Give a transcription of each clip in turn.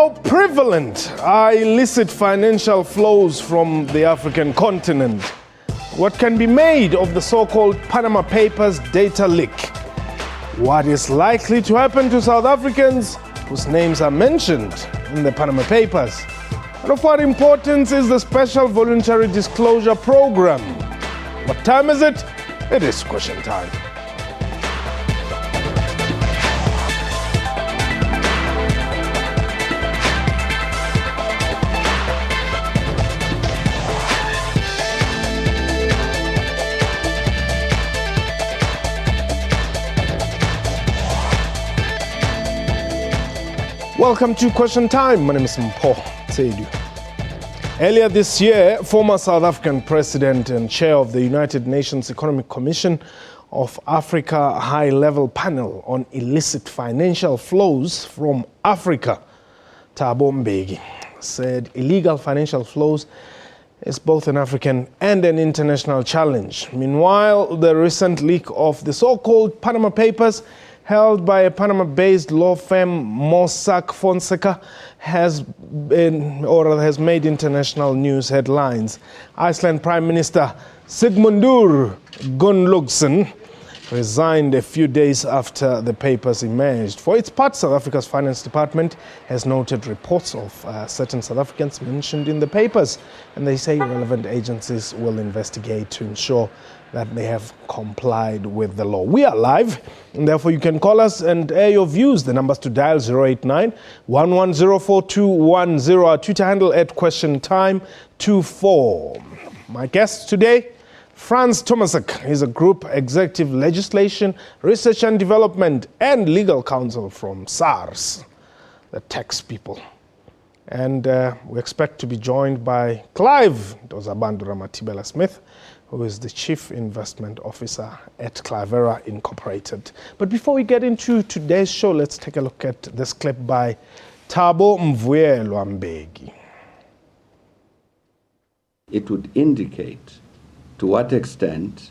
How prevalent are illicit financial flows from the African continent? What can be made of the so-called Panama Papers data leak? What is likely to happen to South Africans whose names are mentioned in the Panama Papers? And of what importance is the Special Voluntary Disclosure Program? What time is it? It is question time. Welcome to Question Time. My name is Mpho Tsedu. Earlier this year, former South African President and Chair of the United Nations Economic Commission of Africa High-Level Panel on Illicit Financial Flows from Africa, Thabo Mbeki, said illegal financial flows is both an African and an international challenge. Meanwhile, the recent leak of the so-called Panama Papers held by a Panama-based law firm, Mossack Fonseca, has made international news headlines. Iceland Prime Minister Sigmundur Gunnlaugsson resigned a few days after the papers emerged. For its part, South Africa's Finance Department has noted reports of certain South Africans mentioned in the papers, and they say relevant agencies will investigate to ensure that they have complied with the law. We are live, and therefore you can call us and air your views. The numbers to dial 089-1104-210, our Twitter handle at QuestionTime24. My guest today, Frans Tomasek. He's a Group Executive Legislation, Research and Development and Legal Counsel from SARS, the tax people. And we expect to be joined by Clive Dozabandura Matibela Smith, who is the Chief Investment Officer at Clavera Incorporated. But before we get into today's show, let's take a look at this clip by Thabo Mbeki. It would indicate to what extent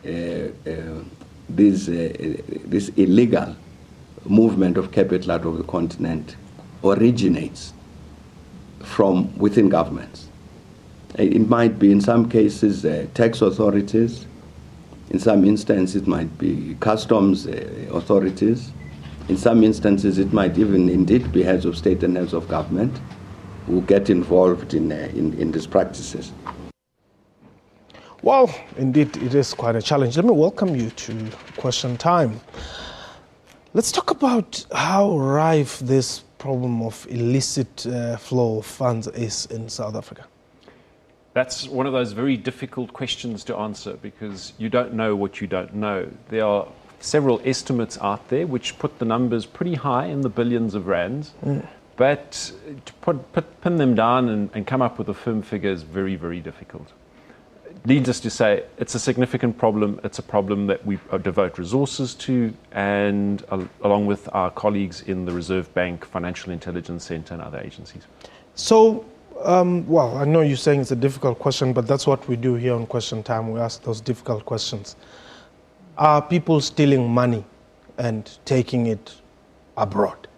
this illegal movement of capital out of the continent originates from within governments. It might be, in some cases, tax authorities. In some instances, it might be customs authorities. In some instances, it might even indeed be heads of state and heads of government who get involved in these practices. Well, indeed, it is quite a challenge. Let me welcome you to Question Time. Let's talk about how rife this problem of illicit flow of funds is in South Africa. That's one of those very difficult questions to answer because you don't know what you don't know. There are several estimates out there which put the numbers pretty high in the billions of rands, but to pin them down and come up with a firm figure is very, very difficult. Needless to say, it's a significant problem. It's a problem that we devote resources to, and along with our colleagues in the Reserve Bank, Financial Intelligence Center, and other agencies. So, well, I know you're saying it's a difficult question, but that's what we do here on Question Time. We ask those difficult questions. Are people stealing money and taking it abroad?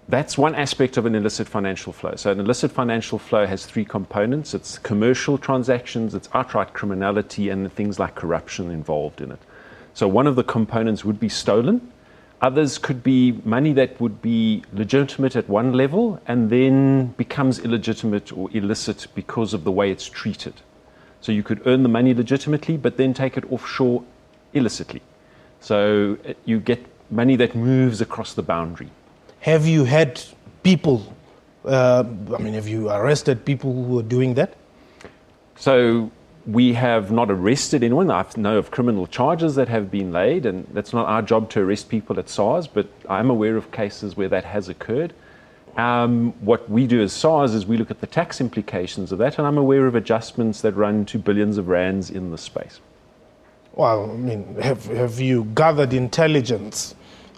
That's one aspect of an illicit financial flow. So an illicit financial flow has three components. It's commercial transactions, it's outright criminality, and things like corruption involved in it. So one of the components would be stolen. Others could be money that would be legitimate at one level and then becomes illegitimate or illicit because of the way it's treated. So you could earn the money legitimately, but then take it offshore illicitly. So you get money that moves across the boundary. Have you had people, have you arrested people who are doing that? So we have not arrested anyone. I know of criminal charges that have been laid, and that's not our job to arrest people at SARS, but I'm aware of cases where that has occurred. What we do as SARS is we look at the tax implications of that, and I'm aware of adjustments that run to billions of rands in the space. Well, have you gathered intelligence,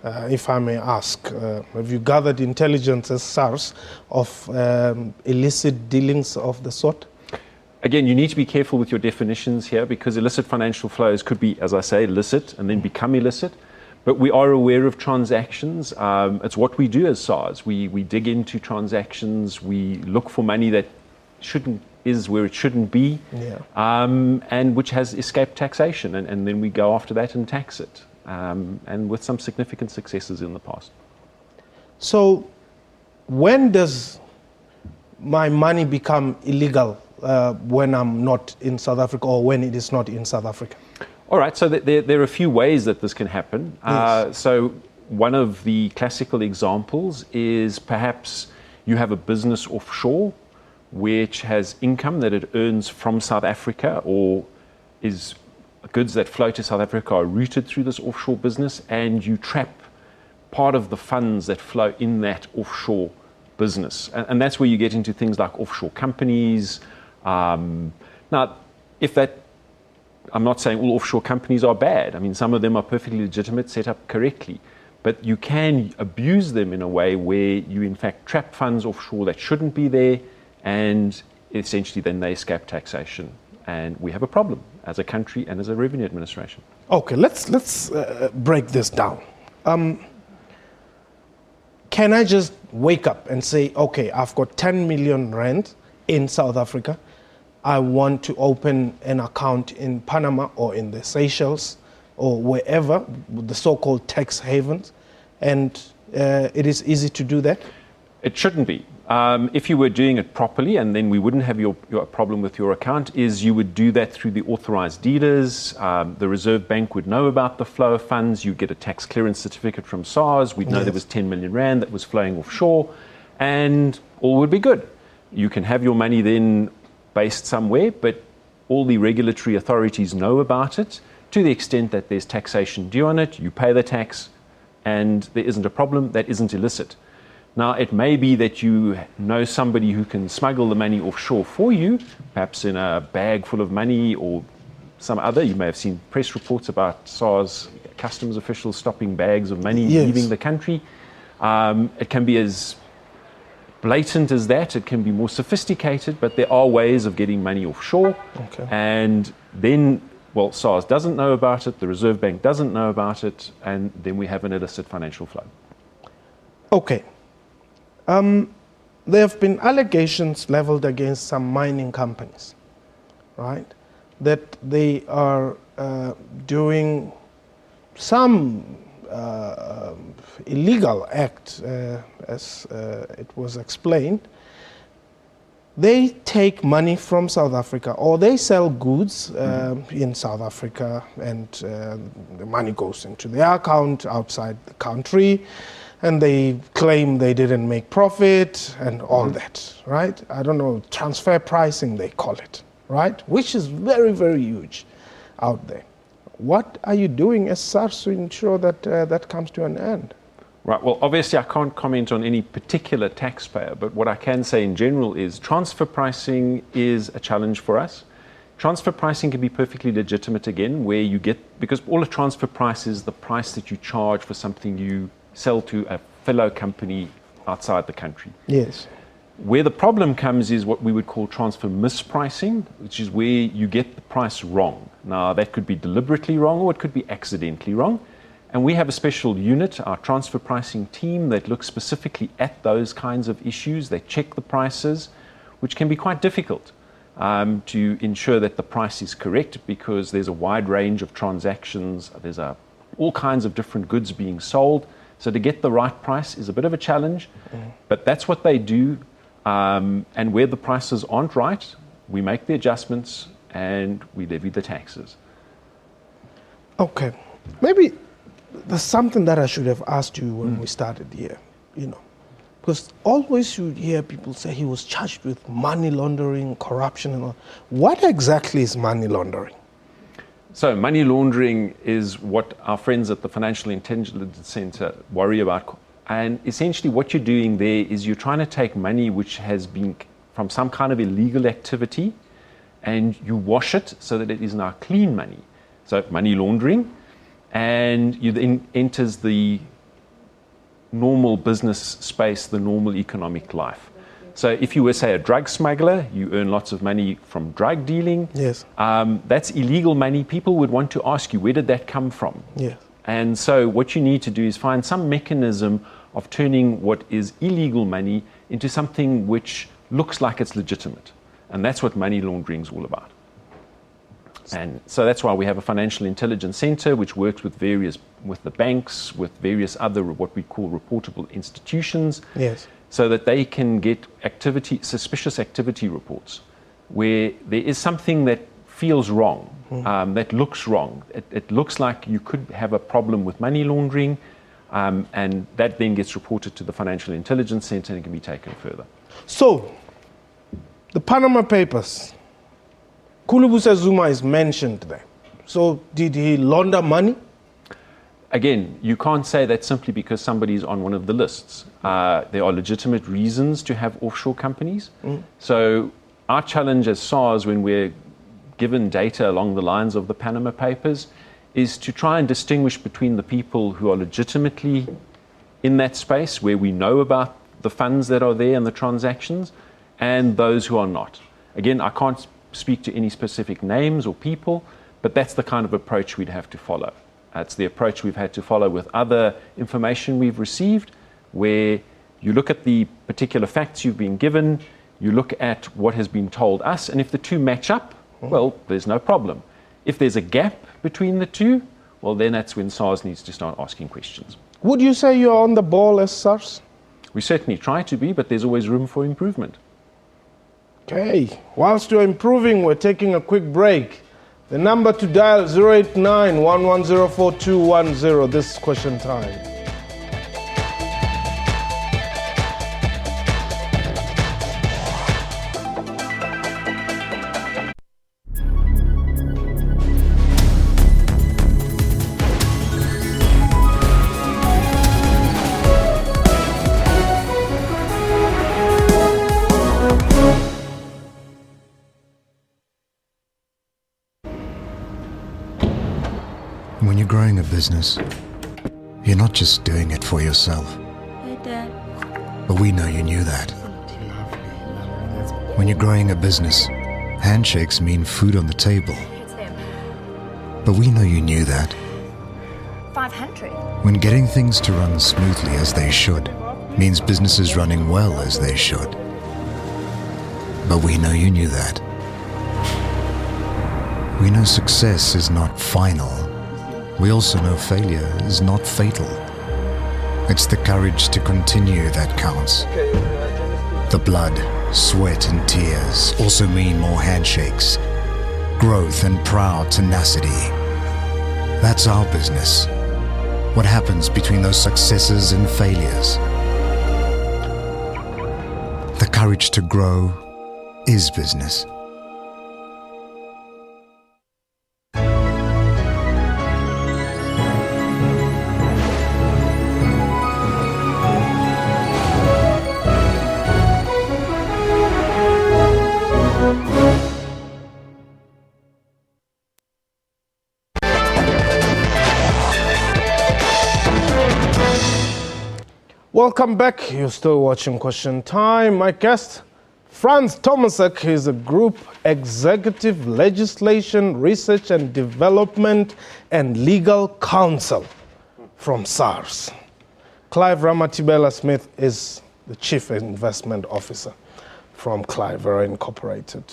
if I may ask, have you gathered intelligence as SARS of illicit dealings of the sort? Again, you need to be careful with your definitions here because illicit financial flows could be, as I say, illicit and then become illicit. But we are aware of transactions. It's what we do as SARS. We dig into transactions. We look for money that is where it shouldn't be, and which has escaped taxation. And then we go after that and tax it, and with some significant successes in the past. So when does my money become illegal when I'm not in South Africa or when it is not in South Africa? All right, so there are a few ways that this can happen. Yes. So one of the classical examples is perhaps you have a business offshore which has income that it earns from South Africa, or is goods that flow to South Africa are routed through this offshore business, and you trap part of the funds that flow in that offshore business. And that's where you get into things like offshore companies. Now, I'm not saying all offshore companies are bad. I mean, some of them are perfectly legitimate, set up correctly. But you can abuse them in a way where you, in fact, trap funds offshore that shouldn't be there, and essentially then they escape taxation. And we have a problem as a country and as a revenue administration. Okay, let's break this down. Can I just wake up and say, okay, I've got 10 million rand in South Africa. I want to open an account in Panama or in the Seychelles or wherever, the so-called tax havens, and it is easy to do that? It shouldn't be. If you were doing it properly, and then we wouldn't have your problem with your account, is you would do that through the authorized dealers. The Reserve Bank would know about the flow of funds. You get a tax clearance certificate from SARS. We'd know there was 10 million rand that was flowing offshore, and all would be good. You can have your money then based somewhere, but all the regulatory authorities know about it. To the extent that there's taxation due on it, you pay the tax, and there isn't a problem. That isn't illicit. Now, it may be that you know somebody who can smuggle the money offshore for you, perhaps in a bag full of money or some other. You may have seen press reports about SARS customs officials stopping bags of money leaving the country. It can be as blatant as that. It can be more sophisticated, but there are ways of getting money offshore. Okay. And then, well, SARS doesn't know about it, the Reserve Bank doesn't know about it, and then we have an illicit financial flow. Okay. There have been allegations leveled against some mining companies, right, that they are doing some illegal act, as it was explained. They take money from South Africa, or they sell goods in South Africa, and the money goes into their account outside the country, and they claim they didn't make profit and all that, right? I don't know, transfer pricing they call it, right? Which is very, very huge out there. What are you doing as SARS to ensure that that comes to an end? Right, well, obviously I can't comment on any particular taxpayer, but what I can say in general is transfer pricing is a challenge for us. Transfer pricing can be perfectly legitimate again, where you get, because all a transfer price is the price that you charge for something you sell to a fellow company outside the country. Yes. Where the problem comes is what we would call transfer mispricing, which is where you get the price wrong. Now, that could be deliberately wrong, or it could be accidentally wrong. And we have a special unit, our transfer pricing team, that looks specifically at those kinds of issues. They check the prices, which can be quite difficult to ensure that the price is correct, because there's a wide range of transactions. There's all kinds of different goods being sold. So to get the right price is a bit of a challenge, but that's what they do. And where the prices aren't right, we make the adjustments and we levy the taxes. Okay. Maybe there's something that I should have asked you when we started here, because always you hear people say he was charged with money laundering, corruption and all. What exactly is money laundering? So money laundering is what our friends at the Financial Intelligence Center worry about. And essentially what you're doing there is you're trying to take money which has been from some kind of illegal activity, and you wash it so that it is now clean money. So money laundering, and you then enters the normal business space, the normal economic life. So if you were, say, a drug smuggler, you earn lots of money from drug dealing. Yes. That's illegal money. People would want to ask you, where did that come from? Yes. And so what you need to do is find some mechanism of turning what is illegal money into something which looks like it's legitimate. And that's what money laundering is all about. And so that's why we have a financial intelligence center which works with the banks, with various other what we call reportable institutions, yes, so that they can get suspicious activity reports where there is something that feels wrong, that looks wrong. It looks like you could have a problem with money laundering, and that then gets reported to the Financial Intelligence Center and can be taken further. So, the Panama Papers, Kulubusa Zuma is mentioned there. So, did he launder money? Again, you can't say that simply because somebody's on one of the lists. There are legitimate reasons to have offshore companies. So, our challenge as SARS, when we're given data along the lines of the Panama Papers, is to try and distinguish between the people who are legitimately in that space, where we know about the funds that are there and the transactions, and those who are not. Again, I can't speak to any specific names or people, but that's the kind of approach we'd have to follow. It's the approach we've had to follow with other information we've received, where you look at the particular facts you've been given, you look at what has been told us, and if the two match up, well, there's no problem. If there's a gap between the two, well, then that's when SARS needs to start asking questions. Would you say you're on the ball as SARS? We certainly try to be, but there's always room for improvement. Okay, whilst you're improving, we're taking a quick break. The number to dial 089-1104-210. This is question time. When you're growing a business, you're not just doing it for yourself. Hey, Dad. But we know you knew that. When you're growing a business, handshakes mean food on the table. It's them. But we know you knew that. 500. When getting things to run smoothly as they should means businesses running well as they should. But we know you knew that. We know success is not final. We also know failure is not fatal. It's the courage to continue that counts. The blood, sweat and tears also mean more handshakes, growth and proud tenacity. That's our business. What happens between those successes and failures? The courage to grow is business. Welcome back. You're still watching Question Time. My guest, Frans Tomasek, is a Group Executive Legislation, Research and Development and Legal Counsel from SARS. Clive Ramatibela-Smith is the Chief Investment Officer from Clive Incorporated.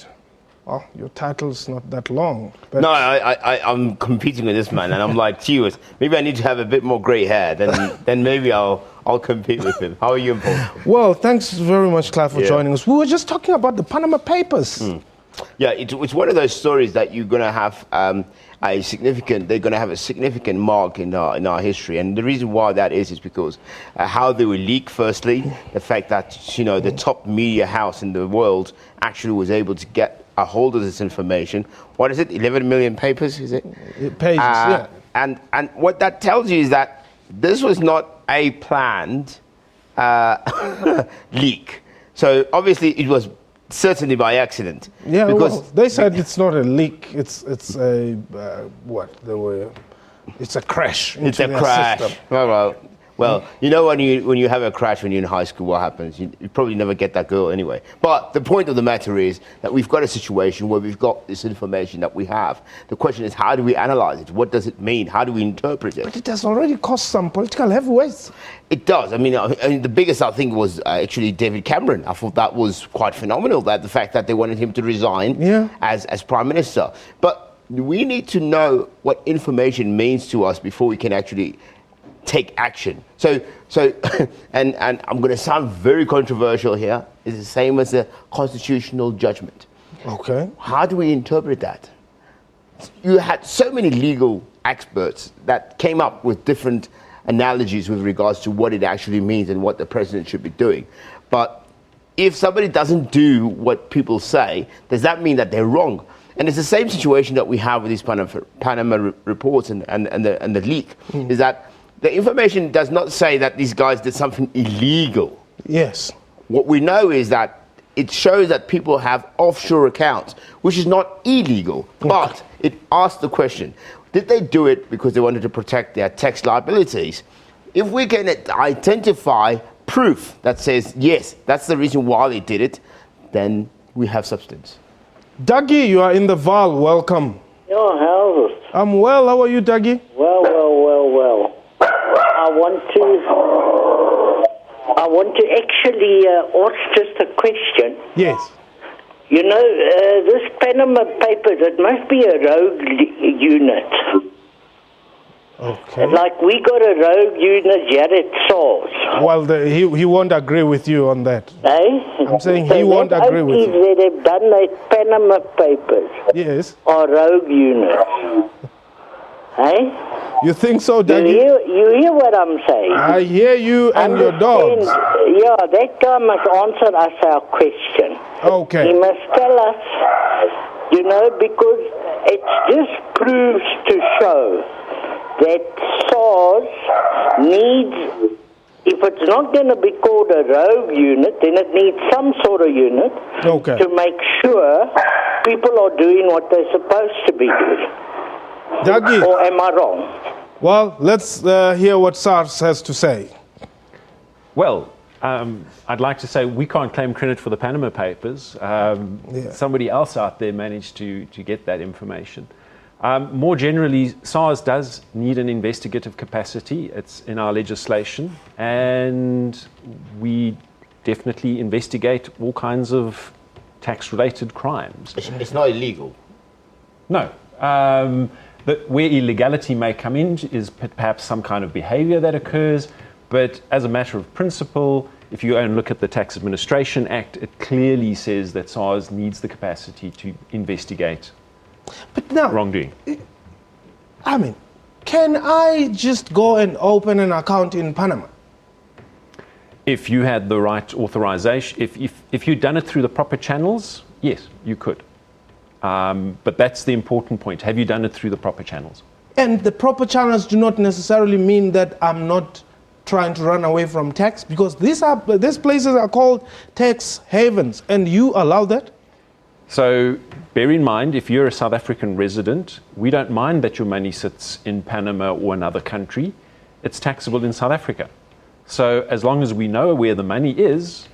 Well, your title's not that long. But no, I'm competing with this man, and I'm like, gee, maybe I need to have a bit more grey hair. Then maybe I'll compete with him. How are you, Paul? Well, thanks very much, Clive, for joining us. We were just talking about the Panama Papers. Yeah, it's one of those stories that you're going to have they're going to have a significant mark in our history. And the reason why that is because how they were leaked, firstly, the fact that, the top media house in the world actually was able to get a hold of this information. What is it, 11 million papers, is it? Pages, yeah. And what that tells you is that this was not a planned leak. So obviously it was certainly by accident. Yeah, because well, they said it's not a leak. It's a It's a crash. It's a crash. System. Well, Well, you know when you have a crash when you're in high school, what happens? You probably never get that girl anyway. But the point of the matter is that we've got a situation where we've got this information that we have. The question is, how do we analyze it? What does it mean? How do we interpret it? But it has already cost some political heavyweights. It does. I mean, the biggest, I think, was actually David Cameron. I thought that was quite phenomenal, that the fact that they wanted him to resign as Prime Minister. But we need to know what information means to us before we can actually take action. So, and I'm going to sound very controversial here. It's the same as a constitutional judgment. Okay. How do we interpret that? You had so many legal experts that came up with different analogies with regards to what it actually means and what the president should be doing. But if somebody doesn't do what people say, does that mean that they're wrong? And it's the same situation that we have with these Panama reports and the leak, is that the information does not say that these guys did something illegal. Yes. What we know is that it shows that people have offshore accounts, which is not illegal, but it asks the question, did they do it because they wanted to protect their tax liabilities? If we can identify proof that says, yes, that's the reason why they did it, then we have substance. Dougie, you are in the Val. Welcome. Yeah, how's it? I'm well. How are you, Dougie? Well. I want to actually ask just a question. Yes. You know, this Panama Papers, it must be a rogue unit. Okay. Like we got a rogue unit here at SARS. Well, he won't agree with you on that. Eh? I'm saying he won't agree with you. That they've done that Panama Papers. Yes. Are rogue units. Eh? You think so, Dougie? You hear what I'm saying? I hear you and your dogs. Yeah, that guy must answer us our question. Okay. He must tell us, you know, because it just proves to show that SARS needs, if it's not going to be called a rogue unit, then it needs some sort of unit to make sure people are doing what they're supposed to be doing. Dougie. Or am I wrong? Well, let's hear what SARS has to say. Well, I'd like to say we can't claim credit for the Panama Papers. Somebody else out there managed to get that information. More generally, SARS does need an investigative capacity. It's in our legislation, and we definitely investigate all kinds of tax-related crimes. It's not illegal. No. But where illegality may come in is perhaps some kind of behavior that occurs. But as a matter of principle, if you go and look at the Tax Administration Act, it clearly says that SARS needs the capacity to investigate wrongdoing. I mean, can I just go and open an account in Panama? If you had the right authorization, if you'd done it through the proper channels, yes, you could. But that's the important point. Have you done it through the proper channels? And the proper channels do not necessarily mean that I'm not trying to run away from tax, because these places are called tax havens, and you allow that? So bear in mind, if you're a South African resident, we don't mind that your money sits in Panama or another country. It's taxable in South Africa. So as long as we know where the money is,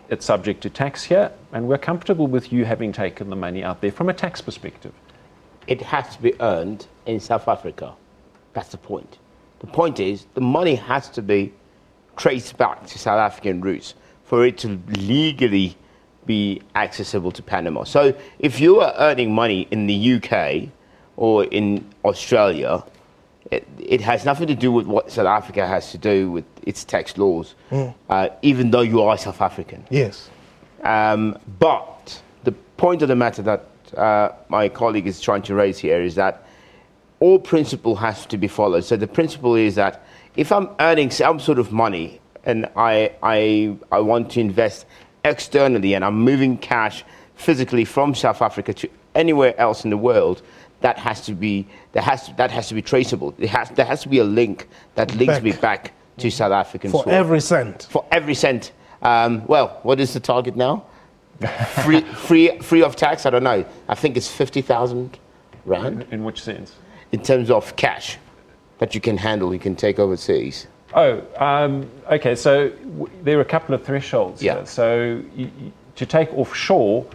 it's subject to tax here, and we're comfortable with you having taken the money out there from a tax perspective. It has to be earned in South Africa. That's the point. The point is, the money has to be traced back to South African roots for it to legally be accessible to Panama. So if you are earning money in the UK or in Australia, it has nothing to do with what South Africa has to do with its tax laws, even though you are South African. Yes. But the point of the matter that my colleague is trying to raise here is that all principle has to be followed. So the principle is that if I'm earning some sort of money and I want to invest externally and I'm moving cash physically from South Africa to anywhere else in the world, that has to be traceable. There has to be a link that links me back to South African soil. Every cent. For every cent. Well, what is the target now? free of tax? I don't know. I think it's 50,000 rand. In which sense? In terms of cash that you can handle, you can take overseas. Okay. So there are a couple of thresholds Yeah. here. So to take offshore,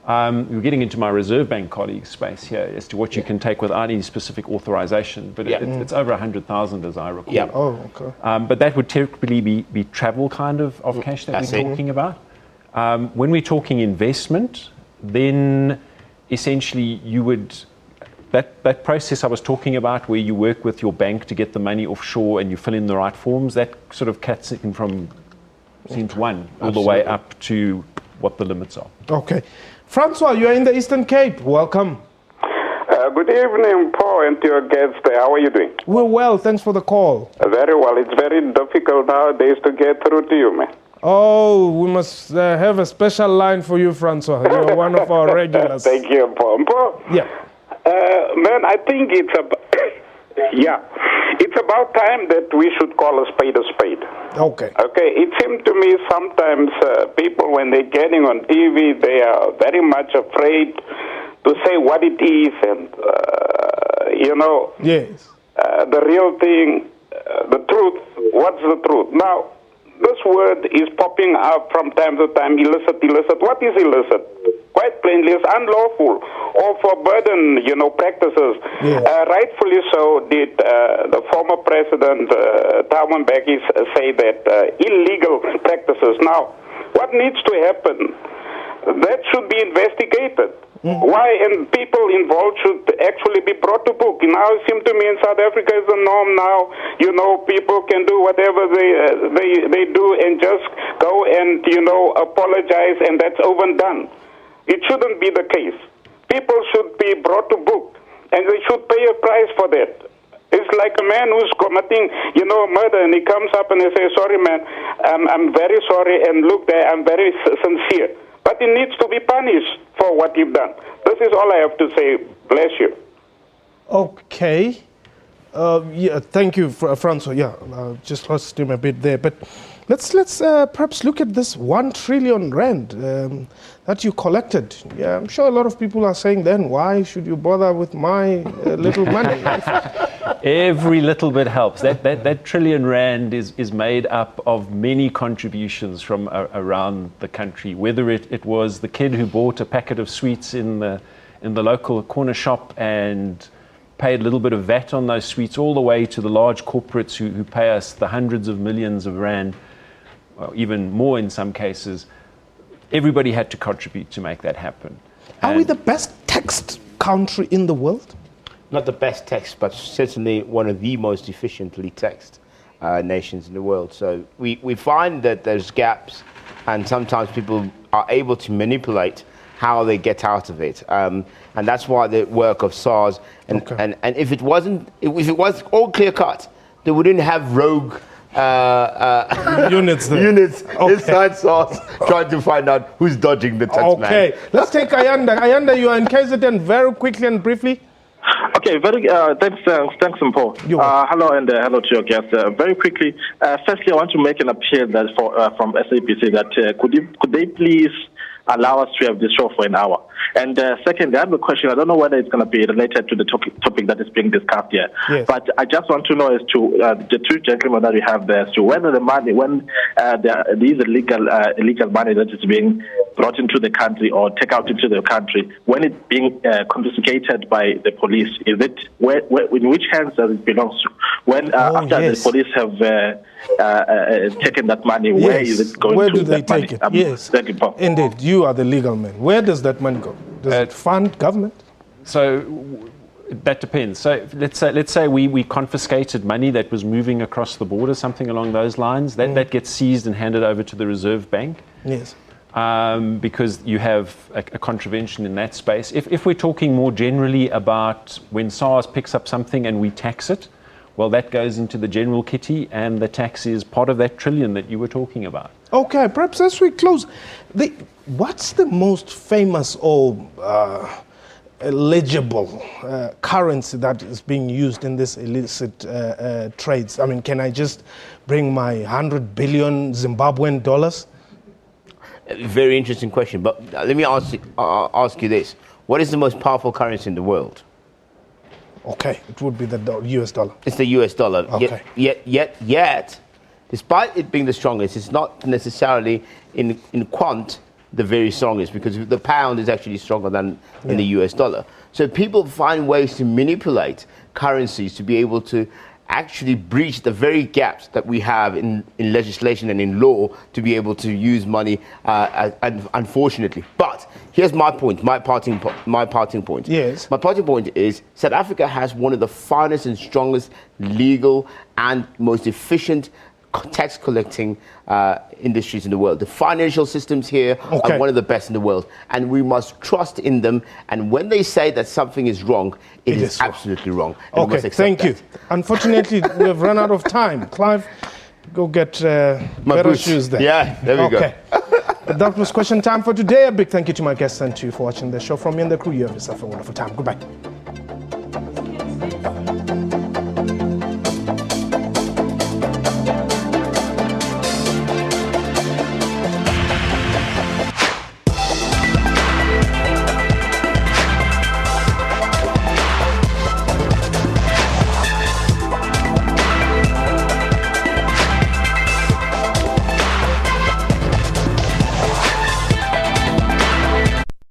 you're getting into my Reserve Bank colleagues' space here as to what you can take without any specific authorization. But it's over 100,000, as I recall. Yeah. Oh, okay. But that would typically be travel kind of cash that That's we're it. talking about. When we're talking investment, then essentially you would... That process I was talking about, where you work with your bank to get the money offshore and you fill in the right forms, that sort of cuts in from seems one all the way up to what the limits are. Okay. Francois, you are in the Eastern Cape. Welcome. Good evening, Paul, and to your guests. How are you doing? We're well. Thanks for the call. Very well. It's very difficult nowadays to get through to you, man. Oh, we must have a special line for you, Francois. You're one of our regulars. Thank you, Paul. Paul, Yeah. man, I think it's it's about time that we should call a spade a spade. Okay. Okay, it seems to me sometimes people, when they're getting on TV, they are very much afraid to say what it is, and Yes. the real thing, the truth. What's the truth? Now, this word is popping up from time to time, illicit. What is illicit? Quite plainly, it's unlawful or forbidden, practices. Yeah. Rightfully so did the former president, Thabo Mbeki, say that illegal practices. Now, what needs to happen? That should be investigated. Why? And people involved should actually be brought to book. Now it seems to me in South Africa is the norm now. People can do whatever they do and just go and apologize, and that's over and done. It shouldn't be the case. People should be brought to book, and they should pay a price for that. It's like a man who's committing, murder, and he comes up and he says, "Sorry, man, I'm very sorry, and look there, I'm very sincere." But he needs to be punished for what you've done. This is all I have to say. Bless you. Okay. Thank you, Francois. Yeah, just lost him a bit there. But let's perhaps look at this 1 trillion rand that you collected. Yeah, I'm sure a lot of people are saying then, why should you bother with my little money? Every little bit helps. That trillion rand is made up of many contributions from around the country. Whether it was the kid who bought a packet of sweets in the local corner shop and paid a little bit of VAT on those sweets, all the way to the large corporates who pay us the hundreds of millions of rand, or even more in some cases. Everybody had to contribute to make that happen. Are we the best taxed country in the world? Not the best taxed, but certainly one of the most efficiently taxed nations in the world. So we find that there's gaps, and sometimes people are able to manipulate how they get out of it. And that's why the work of SARS, and if it was all clear cut, they wouldn't have rogue units inside SARS trying to find out who's dodging the tax man. Okay, let's take Ayanda. Ayanda, you are in KZN, very quickly and briefly. Okay, thanks, Paul. Hello, and hello to your guests. Very quickly, firstly, I want to make an appeal that from SABC that could they please allow us to have this show for an hour. And second, I have a question. I don't know whether it's going to be related to the topic that is being discussed here. Yes. But I just want to know as to the two gentlemen that we have there, as to whether the money, when there is illegal money that is being brought into the country or take out into the country, when it's being confiscated by the police, is it in which hands does it belong to? When after the police have taken that money, where is it going to? Where do they take it? Yes. Thank you, Paul. Indeed, you are the legal man. Where does that money go? Does it fund government? So that depends. So let's say we confiscated money that was moving across the border, something along those lines. That gets seized and handed over to the Reserve Bank. Yes. Because you have a contravention in that space. If we're talking more generally about when SARS picks up something and we tax it, well, that goes into the general kitty, and the tax is part of that trillion that you were talking about. Okay, perhaps as we close, what's the most famous or legible currency that is being used in this illicit trades? I mean, can I just bring my 100 billion Zimbabwean dollars? Very interesting question, but let me ask you this. What is the most powerful currency in the world? Okay, it would be the US dollar. It's the US dollar. Okay. Yet despite it being the strongest, it's not necessarily in quant the very strongest, because the pound is actually stronger than in the US dollar. So people find ways to manipulate currencies to be able to actually breach the very gaps that we have in legislation and in law to be able to use money, unfortunately. But here's my point, my parting point. Yes. My parting point is South Africa has one of the finest and strongest legal and most efficient tax collecting industries in the world. The financial systems here are one of the best in the world, and we must trust in them. And when they say that something is wrong, it is absolutely wrong. Okay, thank you. Unfortunately, we have run out of time. Clive, go get better shoes then. Yeah, there we go. That was question time for today. A big thank you to my guests and to you for watching the show. From me and the crew, you have yourself a wonderful time. Goodbye.